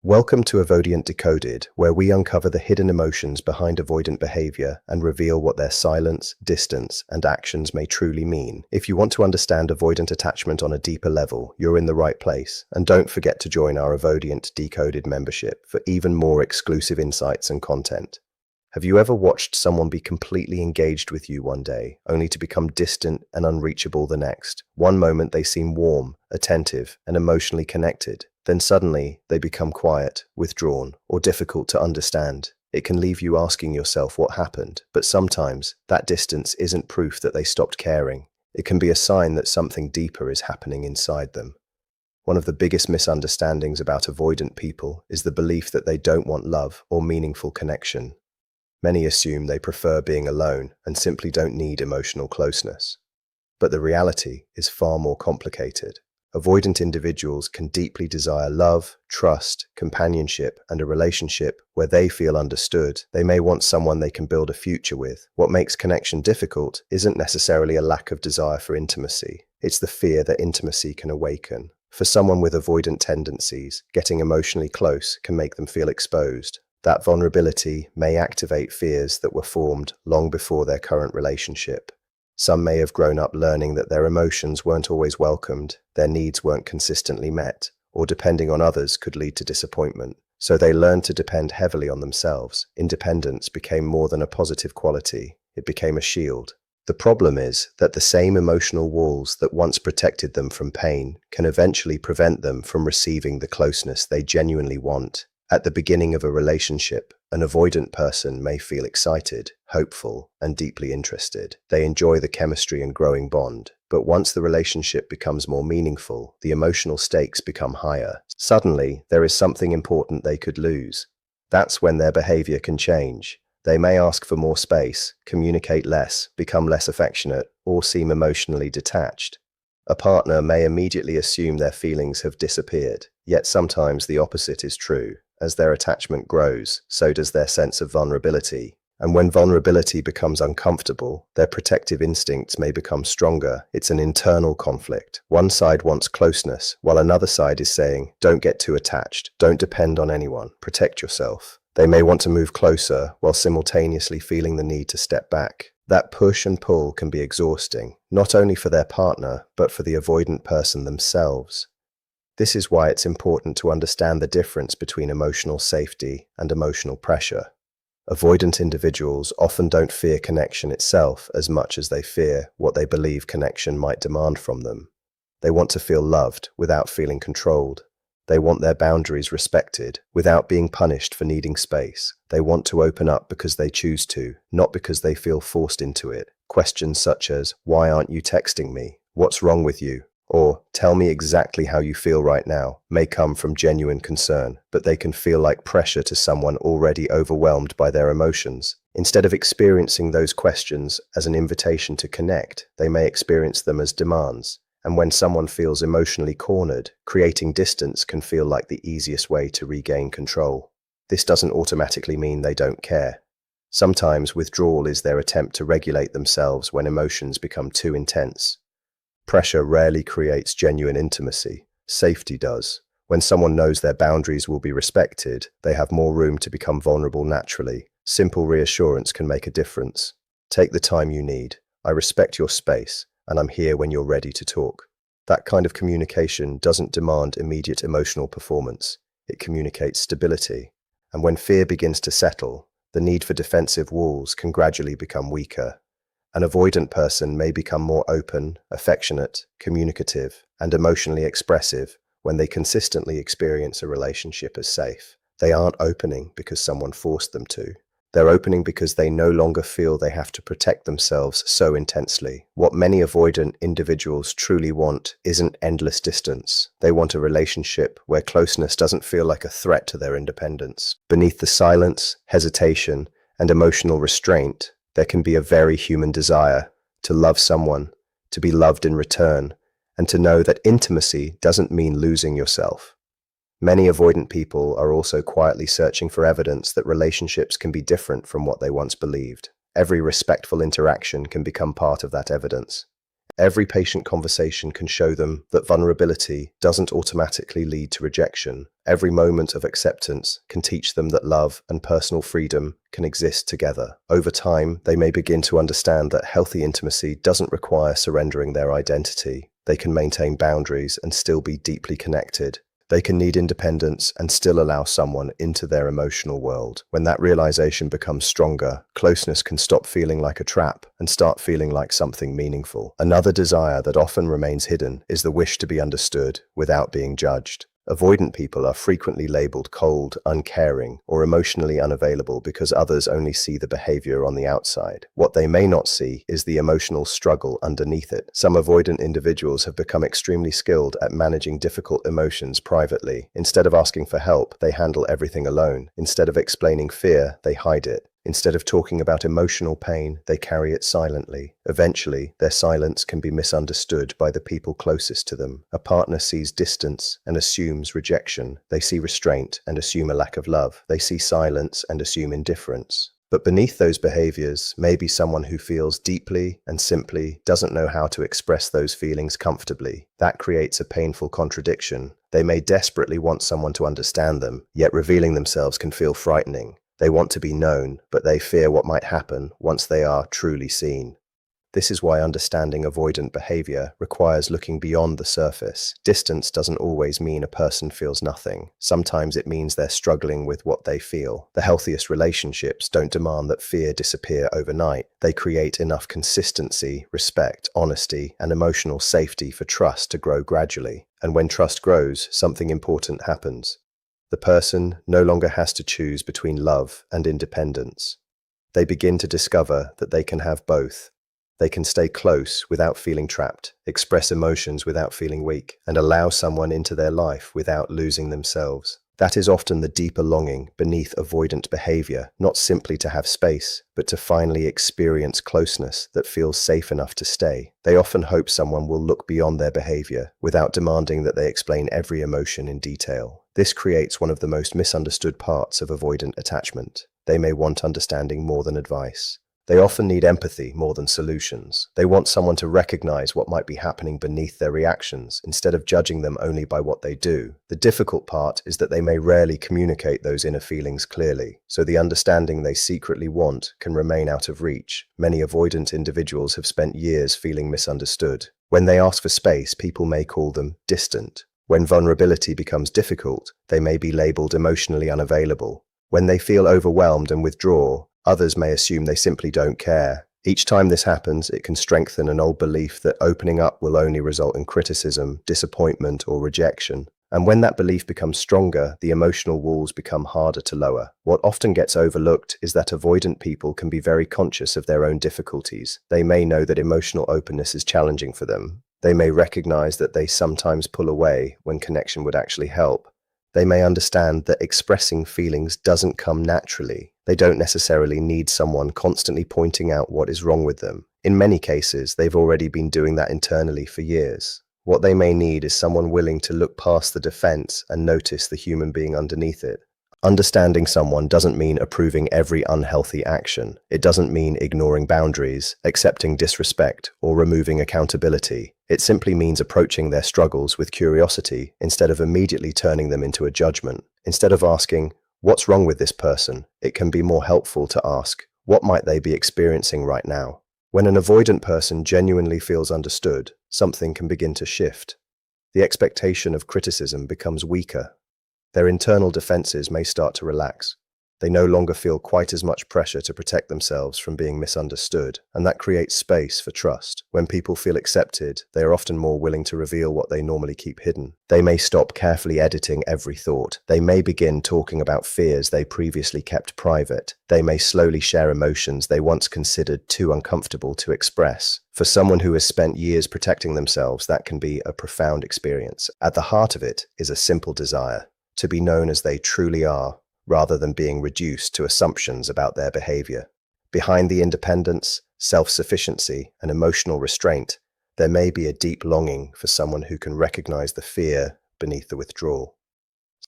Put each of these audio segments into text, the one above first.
Welcome to Avoidant Decoded, where we uncover the hidden emotions behind avoidant behavior and reveal what their silence, distance, and actions may truly mean. If you want to understand avoidant attachment on a deeper level, you're in the right place. And don't forget to join our Avoidant Decoded membership for even more exclusive insights and content. Have you ever watched someone be completely engaged with you one day, only to become distant and unreachable the next? One moment they seem warm, attentive, and emotionally connected. Then suddenly, they become quiet, withdrawn, or difficult to understand. It can leave you asking yourself what happened, but sometimes that distance isn't proof that they stopped caring. It can be a sign that something deeper is happening inside them. One of the biggest misunderstandings about avoidant people is the belief that they don't want love or meaningful connection. Many assume they prefer being alone and simply don't need emotional closeness. But the reality is far more complicated. Avoidant individuals can deeply desire love, trust, companionship, and a relationship where they feel understood. They may want someone they can build a future with. What makes connection difficult isn't necessarily a lack of desire for intimacy. It's the fear that intimacy can awaken. For someone with avoidant tendencies, getting emotionally close can make them feel exposed. That vulnerability may activate fears that were formed long before their current relationship. Some may have grown up learning that their emotions weren't always welcomed, their needs weren't consistently met, or depending on others could lead to disappointment. So they learned to depend heavily on themselves. Independence became more than a positive quality, it became a shield. The problem is that the same emotional walls that once protected them from pain can eventually prevent them from receiving the closeness they genuinely want. At the beginning of a relationship, an avoidant person may feel excited, hopeful, and deeply interested. They enjoy the chemistry and growing bond. But once the relationship becomes more meaningful, the emotional stakes become higher. Suddenly, there is something important they could lose. That's when their behavior can change. They may ask for more space, communicate less, become less affectionate, or seem emotionally detached. A partner may immediately assume their feelings have disappeared, yet sometimes the opposite is true. As their attachment grows, so does their sense of vulnerability. And when vulnerability becomes uncomfortable, their protective instincts may become stronger. It's an internal conflict. One side wants closeness, while another side is saying, don't get too attached, don't depend on anyone, protect yourself. They may want to move closer, while simultaneously feeling the need to step back. That push and pull can be exhausting, not only for their partner, but for the avoidant person themselves. This is why it's important to understand the difference between emotional safety and emotional pressure. Avoidant individuals often don't fear connection itself as much as they fear what they believe connection might demand from them. They want to feel loved without feeling controlled. They want their boundaries respected without being punished for needing space. They want to open up because they choose to, not because they feel forced into it. Questions such as, "Why aren't you texting me? What's wrong with you?" Or, "Tell me exactly how you feel right now," may come from genuine concern, but they can feel like pressure to someone already overwhelmed by their emotions. Instead of experiencing those questions as an invitation to connect, they may experience them as demands. And when someone feels emotionally cornered, creating distance can feel like the easiest way to regain control. This doesn't automatically mean they don't care. Sometimes withdrawal is their attempt to regulate themselves when emotions become too intense. Pressure rarely creates genuine intimacy. Safety does. When someone knows their boundaries will be respected, they have more room to become vulnerable naturally. Simple reassurance can make a difference. Take the time you need. I respect your space, and I'm here when you're ready to talk. That kind of communication doesn't demand immediate emotional performance. It communicates stability. And when fear begins to settle, the need for defensive walls can gradually become weaker. An avoidant person may become more open, affectionate, communicative, and emotionally expressive when they consistently experience a relationship as safe. They aren't opening because someone forced them to. They're opening because they no longer feel they have to protect themselves so intensely. What many avoidant individuals truly want isn't endless distance. They want a relationship where closeness doesn't feel like a threat to their independence. Beneath the silence, hesitation, and emotional restraint, there can be a very human desire to love someone, to be loved in return, and to know that intimacy doesn't mean losing yourself. Many avoidant people are also quietly searching for evidence that relationships can be different from what they once believed. Every respectful interaction can become part of that evidence. Every patient conversation can show them that vulnerability doesn't automatically lead to rejection. Every moment of acceptance can teach them that love and personal freedom can exist together. Over time, they may begin to understand that healthy intimacy doesn't require surrendering their identity. They can maintain boundaries and still be deeply connected. They can need independence and still allow someone into their emotional world. When that realization becomes stronger, closeness can stop feeling like a trap and start feeling like something meaningful. Another desire that often remains hidden is the wish to be understood without being judged. Avoidant people are frequently labeled cold, uncaring, or emotionally unavailable because others only see the behavior on the outside. What they may not see is the emotional struggle underneath it. Some avoidant individuals have become extremely skilled at managing difficult emotions privately. Instead of asking for help, they handle everything alone. Instead of explaining fear, they hide it. Instead of talking about emotional pain, they carry it silently. Eventually, their silence can be misunderstood by the people closest to them. A partner sees distance and assumes rejection. They see restraint and assume a lack of love. They see silence and assume indifference. But beneath those behaviors may be someone who feels deeply and simply doesn't know how to express those feelings comfortably. That creates a painful contradiction. They may desperately want someone to understand them, yet revealing themselves can feel frightening. They want to be known, but they fear what might happen once they are truly seen. This is why understanding avoidant behavior requires looking beyond the surface. Distance doesn't always mean a person feels nothing. Sometimes it means they're struggling with what they feel. The healthiest relationships don't demand that fear disappear overnight. They create enough consistency, respect, honesty, and emotional safety for trust to grow gradually. And when trust grows, something important happens. The person no longer has to choose between love and independence. They begin to discover that they can have both. They can stay close without feeling trapped, express emotions without feeling weak, and allow someone into their life without losing themselves. That is often the deeper longing beneath avoidant behavior, not simply to have space, but to finally experience closeness that feels safe enough to stay. They often hope someone will look beyond their behavior without demanding that they explain every emotion in detail. This creates one of the most misunderstood parts of avoidant attachment. They may want understanding more than advice. They often need empathy more than solutions. They want someone to recognize what might be happening beneath their reactions instead of judging them only by what they do. The difficult part is that they may rarely communicate those inner feelings clearly, so the understanding they secretly want can remain out of reach. Many avoidant individuals have spent years feeling misunderstood. When they ask for space, people may call them distant. When vulnerability becomes difficult, they may be labeled emotionally unavailable. When they feel overwhelmed and withdraw, others may assume they simply don't care. Each time this happens, it can strengthen an old belief that opening up will only result in criticism, disappointment, or rejection. And when that belief becomes stronger, the emotional walls become harder to lower. What often gets overlooked is that avoidant people can be very conscious of their own difficulties. They may know that emotional openness is challenging for them. They may recognize that they sometimes pull away when connection would actually help. They may understand that expressing feelings doesn't come naturally. They don't necessarily need someone constantly pointing out what is wrong with them. In many cases, they've already been doing that internally for years. What they may need is someone willing to look past the defense and notice the human being underneath it. Understanding someone doesn't mean approving every unhealthy action. It doesn't mean ignoring boundaries, accepting disrespect, or removing accountability. It simply means approaching their struggles with curiosity instead of immediately turning them into a judgment. Instead of asking, "What's wrong with this person?" it can be more helpful to ask, "What might they be experiencing right now?" When an avoidant person genuinely feels understood, something can begin to shift. The expectation of criticism becomes weaker. Their internal defenses may start to relax. They no longer feel quite as much pressure to protect themselves from being misunderstood, and that creates space for trust. When people feel accepted, they are often more willing to reveal what they normally keep hidden. They may stop carefully editing every thought. They may begin talking about fears they previously kept private. They may slowly share emotions they once considered too uncomfortable to express. For someone who has spent years protecting themselves, that can be a profound experience. At the heart of it is a simple desire: to be known as they truly are, rather than being reduced to assumptions about their behavior. Behind the independence, self-sufficiency, and emotional restraint, there may be a deep longing for someone who can recognize the fear beneath the withdrawal.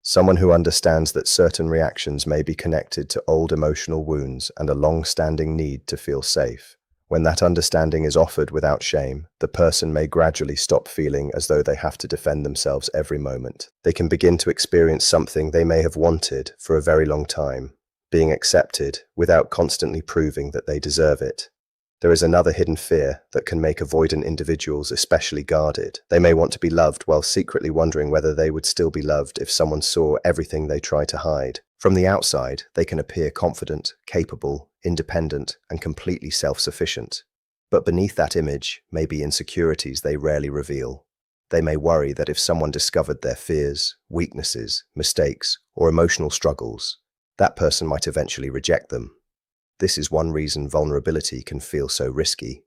Someone who understands that certain reactions may be connected to old emotional wounds and a long-standing need to feel safe. When that understanding is offered without shame, the person may gradually stop feeling as though they have to defend themselves every moment. They can begin to experience something they may have wanted for a very long time, being accepted without constantly proving that they deserve it. There is another hidden fear that can make avoidant individuals especially guarded. They may want to be loved while secretly wondering whether they would still be loved if someone saw everything they try to hide. From the outside, they can appear confident, capable, independent, and completely self-sufficient. But beneath that image may be insecurities they rarely reveal. They may worry that if someone discovered their fears, weaknesses, mistakes, or emotional struggles, that person might eventually reject them. This is one reason vulnerability can feel so risky.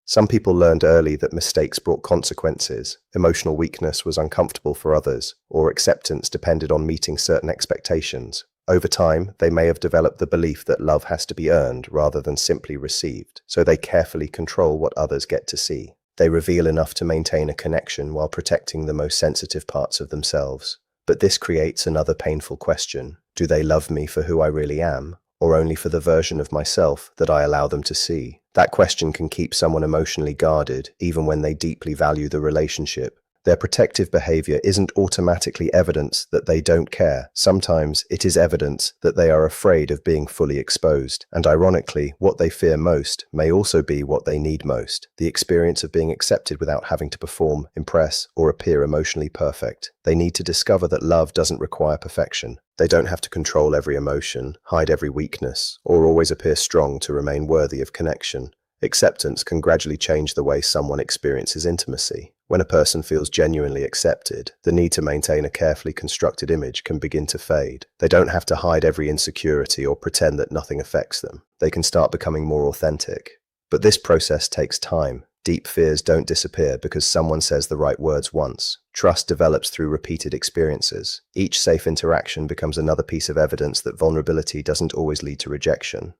Some people learned early that mistakes brought consequences, emotional weakness was uncomfortable for others, or acceptance depended on meeting certain expectations. Over time, they may have developed the belief that love has to be earned rather than simply received, so they carefully control what others get to see. They reveal enough to maintain a connection while protecting the most sensitive parts of themselves. But this creates another painful question. Do they love me for who I really am, or only for the version of myself that I allow them to see? That question can keep someone emotionally guarded, even when they deeply value the relationship. Their protective behavior isn't automatically evidence that they don't care. Sometimes it is evidence that they are afraid of being fully exposed. And ironically, what they fear most may also be what they need most: the experience of being accepted without having to perform, impress, or appear emotionally perfect. They need to discover that love doesn't require perfection. They don't have to control every emotion, hide every weakness, or always appear strong to remain worthy of connection. Acceptance can gradually change the way someone experiences intimacy. When a person feels genuinely accepted, the need to maintain a carefully constructed image can begin to fade. They don't have to hide every insecurity or pretend that nothing affects them. They can start becoming more authentic. But this process takes time. Deep fears don't disappear because someone says the right words once. Trust develops through repeated experiences. Each safe interaction becomes another piece of evidence that vulnerability doesn't always lead to rejection.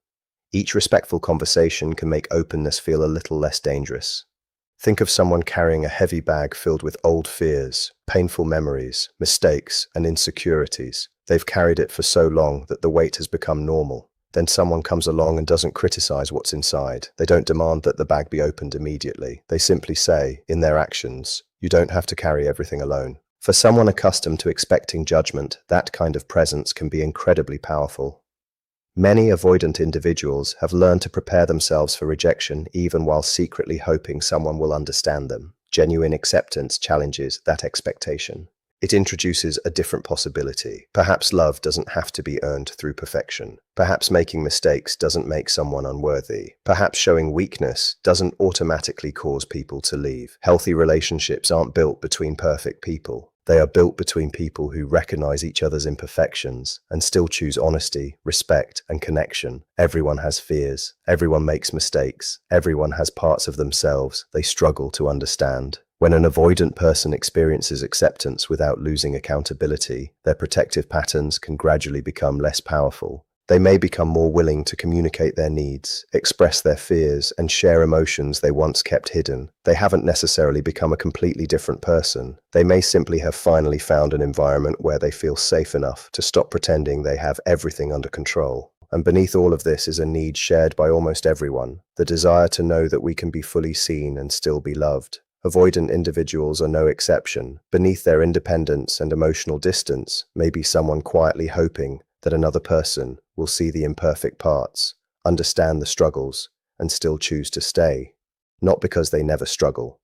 Each respectful conversation can make openness feel a little less dangerous. Think of someone carrying a heavy bag filled with old fears, painful memories, mistakes, and insecurities. They've carried it for so long that the weight has become normal. Then someone comes along and doesn't criticize what's inside. They don't demand that the bag be opened immediately. They simply say, in their actions, "You don't have to carry everything alone." For someone accustomed to expecting judgment, that kind of presence can be incredibly powerful. Many avoidant individuals have learned to prepare themselves for rejection even while secretly hoping someone will understand them. Genuine acceptance challenges that expectation. It introduces a different possibility. Perhaps love doesn't have to be earned through perfection. Perhaps making mistakes doesn't make someone unworthy. Perhaps showing weakness doesn't automatically cause people to leave. Healthy relationships aren't built between perfect people. They are built between people who recognize each other's imperfections and still choose honesty, respect, and connection. Everyone has fears. Everyone makes mistakes. Everyone has parts of themselves they struggle to understand. When an avoidant person experiences acceptance without losing accountability, their protective patterns can gradually become less powerful. They may become more willing to communicate their needs, express their fears, and share emotions they once kept hidden. They haven't necessarily become a completely different person. They may simply have finally found an environment where they feel safe enough to stop pretending they have everything under control. And beneath all of this is a need shared by almost everyone: the desire to know that we can be fully seen and still be loved. Avoidant individuals are no exception. Beneath their independence and emotional distance may be someone quietly hoping that another person will see the imperfect parts, understand the struggles, and still choose to stay. Not because they never struggle,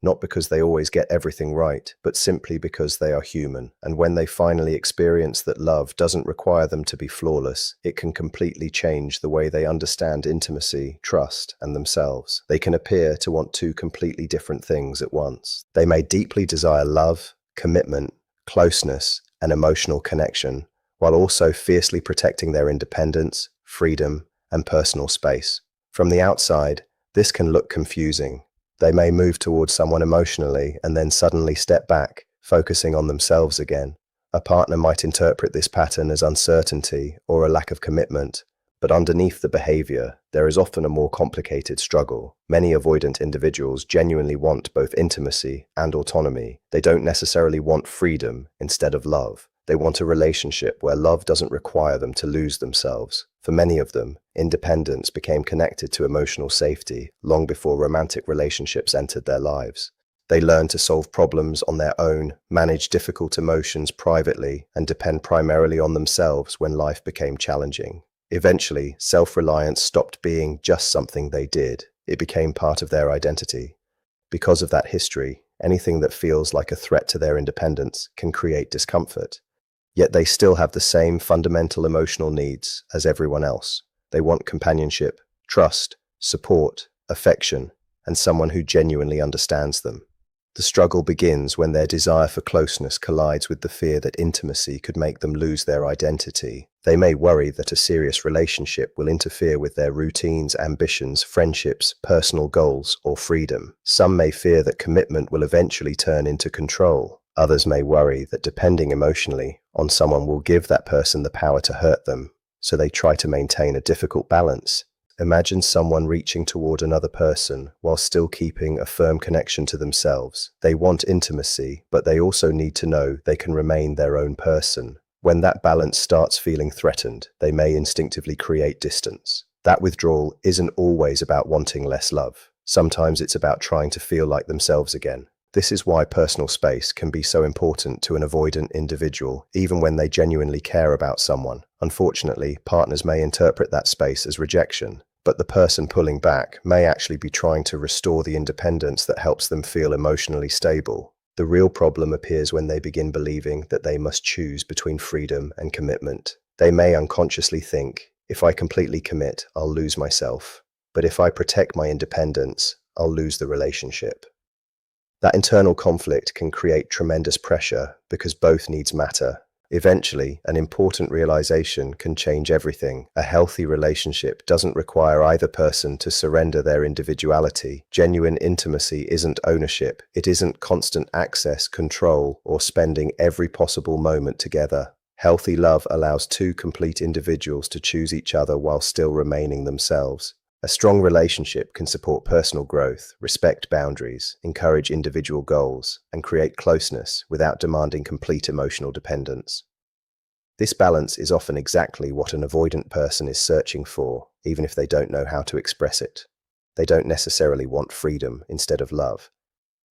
not because they always get everything right, but simply because they are human. And when they finally experience that love doesn't require them to be flawless, it can completely change the way they understand intimacy, trust, and themselves. They can appear to want two completely different things at once. They may deeply desire love, commitment, closeness, and emotional connection, while also fiercely protecting their independence, freedom, and personal space. From the outside, this can look confusing. They may move towards someone emotionally and then suddenly step back, focusing on themselves again. A partner might interpret this pattern as uncertainty or a lack of commitment, but underneath the behavior, there is often a more complicated struggle. Many avoidant individuals genuinely want both intimacy and autonomy. They don't necessarily want freedom instead of love. They want a relationship where love doesn't require them to lose themselves. For many of them, independence became connected to emotional safety long before romantic relationships entered their lives. They learned to solve problems on their own, manage difficult emotions privately, and depend primarily on themselves when life became challenging. Eventually, self-reliance stopped being just something they did. It became part of their identity. Because of that history, anything that feels like a threat to their independence can create discomfort. Yet they still have the same fundamental emotional needs as everyone else. They want companionship, trust, support, affection, and someone who genuinely understands them. The struggle begins when their desire for closeness collides with the fear that intimacy could make them lose their identity. They may worry that a serious relationship will interfere with their routines, ambitions, friendships, personal goals, or freedom. Some may fear that commitment will eventually turn into control. Others may worry that depending emotionally on someone will give that person the power to hurt them, so they try to maintain a difficult balance. Imagine someone reaching toward another person while still keeping a firm connection to themselves. They want intimacy, but they also need to know they can remain their own person. When that balance starts feeling threatened, they may instinctively create distance. That withdrawal isn't always about wanting less love. Sometimes it's about trying to feel like themselves again. This is why personal space can be so important to an avoidant individual, even when they genuinely care about someone. Unfortunately, partners may interpret that space as rejection, but the person pulling back may actually be trying to restore the independence that helps them feel emotionally stable. The real problem appears when they begin believing that they must choose between freedom and commitment. They may unconsciously think, if I completely commit, I'll lose myself. But if I protect my independence, I'll lose the relationship. That internal conflict can create tremendous pressure because both needs matter. Eventually, an important realization can change everything. A healthy relationship doesn't require either person to surrender their individuality. Genuine intimacy isn't ownership. It isn't constant access, control, or spending every possible moment together. Healthy love allows two complete individuals to choose each other while still remaining themselves. A strong relationship can support personal growth, respect boundaries, encourage individual goals, and create closeness without demanding complete emotional dependence. This balance is often exactly what an avoidant person is searching for, even if they don't know how to express it. They don't necessarily want freedom instead of love.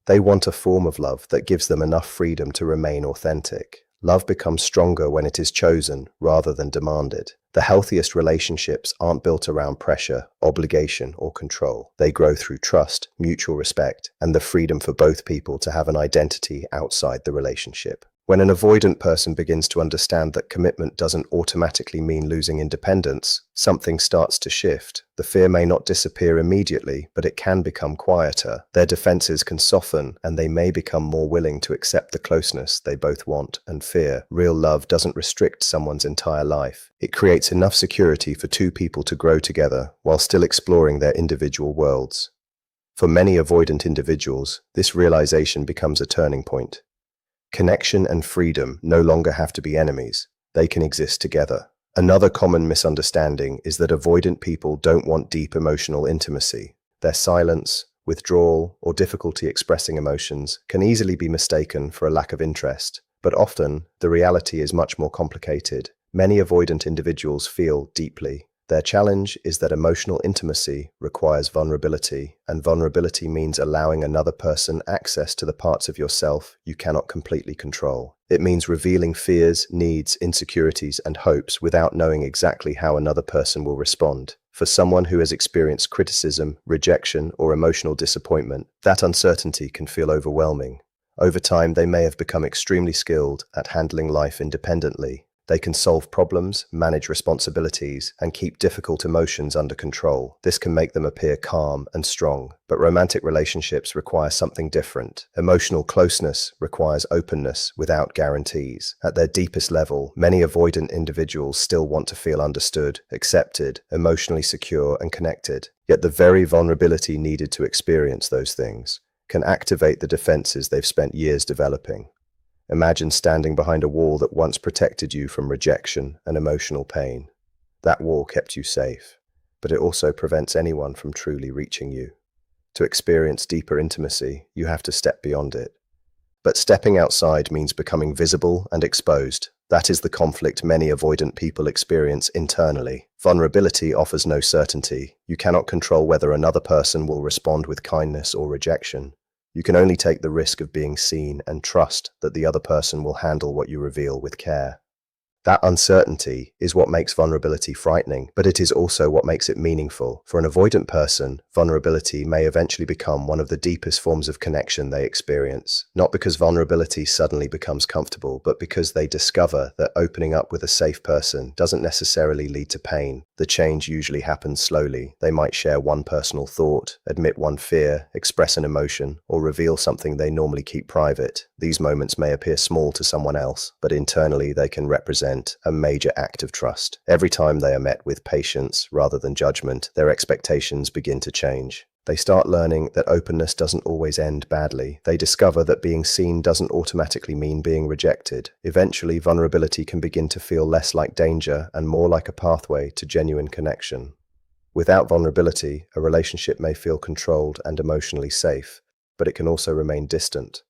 They want a form of love that gives them enough freedom to remain authentic. Love becomes stronger when it is chosen rather than demanded. The healthiest relationships aren't built around pressure, obligation, or control. They grow through trust, mutual respect, and the freedom for both people to have an identity outside the relationship. When an avoidant person begins to understand that commitment doesn't automatically mean losing independence, something starts to shift. The fear may not disappear immediately, but it can become quieter. Their defenses can soften, and they may become more willing to accept the closeness they both want and fear. Real love doesn't restrict someone's entire life. It creates enough security for two people to grow together while still exploring their individual worlds. For many avoidant individuals, this realization becomes a turning point. Connection and freedom no longer have to be enemies. They can exist together. Another common misunderstanding is that avoidant people don't want deep emotional intimacy. Their silence, withdrawal, or difficulty expressing emotions can easily be mistaken for a lack of interest, but often the reality is much more complicated. Many avoidant individuals feel deeply. Their challenge is that emotional intimacy requires vulnerability, and vulnerability means allowing another person access to the parts of yourself you cannot completely control. It means revealing fears, needs, insecurities, and hopes without knowing exactly how another person will respond. For someone who has experienced criticism, rejection, or emotional disappointment, that uncertainty can feel overwhelming. Over time, they may have become extremely skilled at handling life independently. They can solve problems, manage responsibilities, and keep difficult emotions under control. This can make them appear calm and strong, but romantic relationships require something different. Emotional closeness requires openness without guarantees. At their deepest level, many avoidant individuals still want to feel understood, accepted, emotionally secure, and connected. Yet the very vulnerability needed to experience those things can activate the defenses they've spent years developing. Imagine standing behind a wall that once protected you from rejection and emotional pain. That wall kept you safe, but it also prevents anyone from truly reaching you. To experience deeper intimacy, you have to step beyond it. But stepping outside means becoming visible and exposed. That is the conflict many avoidant people experience internally. Vulnerability offers no certainty. You cannot control whether another person will respond with kindness or rejection. You can only take the risk of being seen and trust that the other person will handle what you reveal with care. That uncertainty is what makes vulnerability frightening, but it is also what makes it meaningful. For an avoidant person, vulnerability may eventually become one of the deepest forms of connection they experience, not because vulnerability suddenly becomes comfortable, but because they discover that opening up with a safe person doesn't necessarily lead to pain. The change usually happens slowly. They might share one personal thought, admit one fear, express an emotion, or reveal something they normally keep private. These moments may appear small to someone else, but internally they can represent a major act of trust. Every time they are met with patience rather than judgment, their expectations begin to change. They start learning that openness doesn't always end badly. They discover that being seen doesn't automatically mean being rejected. Eventually, vulnerability can begin to feel less like danger and more like a pathway to genuine connection. Without vulnerability, a relationship may feel controlled and emotionally safe, but it can also remain distant.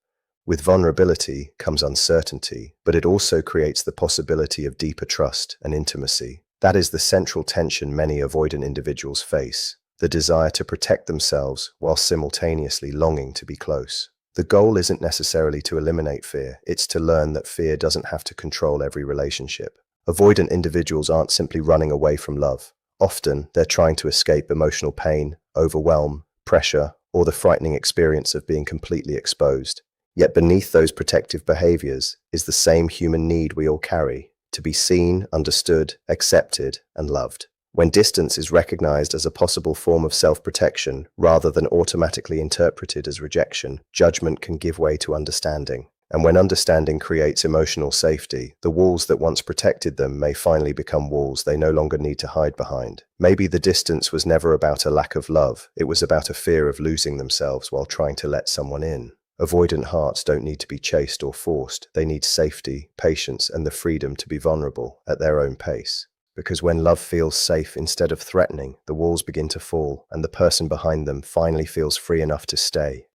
With vulnerability comes uncertainty, but it also creates the possibility of deeper trust and intimacy. That is the central tension many avoidant individuals face, the desire to protect themselves while simultaneously longing to be close. The goal isn't necessarily to eliminate fear, it's to learn that fear doesn't have to control every relationship. Avoidant individuals aren't simply running away from love. Often, they're trying to escape emotional pain, overwhelm, pressure, or the frightening experience of being completely exposed. Yet beneath those protective behaviors is the same human need we all carry, to be seen, understood, accepted, and loved. When distance is recognized as a possible form of self-protection rather than automatically interpreted as rejection, judgment can give way to understanding. And when understanding creates emotional safety, the walls that once protected them may finally become walls they no longer need to hide behind. Maybe the distance was never about a lack of love, it was about a fear of losing themselves while trying to let someone in. Avoidant hearts don't need to be chased or forced. They need safety, patience, and the freedom to be vulnerable at their own pace. Because when love feels safe instead of threatening, the walls begin to fall, and the person behind them finally feels free enough to stay.